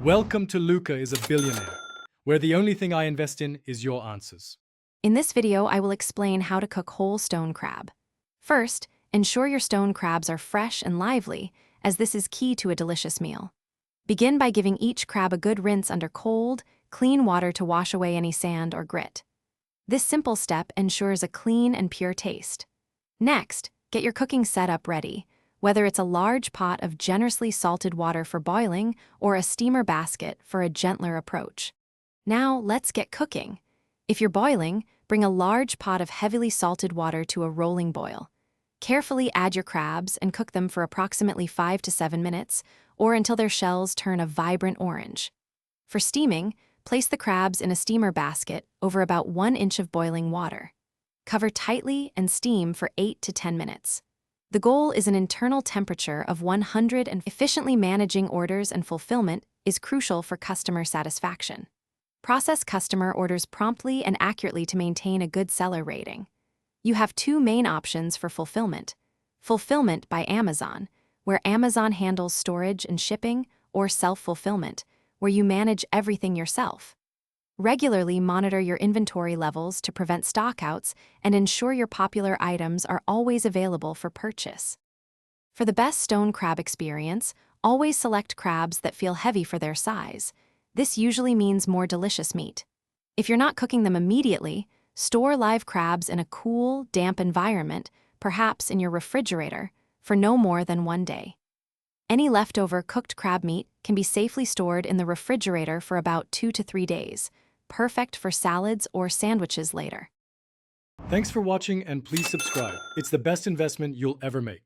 Welcome to Luca is a Billionaire, where the only thing I invest in is your answers. In this video, I will explain how to cook whole stone crab. First, ensure your stone crabs are fresh and lively, as this is key to a delicious meal. Begin by giving each crab a good rinse under cold, clean water to wash away any sand or grit. This simple step ensures a clean and pure taste. Next, get your cooking setup ready, whether it's a large pot of generously salted water for boiling or a steamer basket for a gentler approach. Now, let's get cooking. If you're boiling, bring a large pot of heavily salted water to a rolling boil. Carefully add your crabs and cook them for approximately 5 to 7 minutes, or until their shells turn a vibrant orange. For steaming, place the crabs in a steamer basket over about 1 inch of boiling water. Cover tightly and steam for 8 to 10 minutes. The goal is an internal temperature of 100, and efficiently managing orders and fulfillment is crucial for customer satisfaction. Process customer orders promptly and accurately to maintain a good seller rating. You have 2 main options for fulfillment. Fulfillment by Amazon, where Amazon handles storage and shipping, or self-fulfillment, where you manage everything yourself. Regularly monitor your inventory levels to prevent stockouts and ensure your popular items are always available for purchase. For the best stone crab experience, always select crabs that feel heavy for their size. This usually means more delicious meat. If you're not cooking them immediately, store live crabs in a cool, damp environment, perhaps in your refrigerator, for no more than 1 day. Any leftover cooked crab meat can be safely stored in the refrigerator for about 2 to 3 days, perfect for salads or sandwiches later. Thanks for watching and please subscribe. It's the best investment you'll ever make.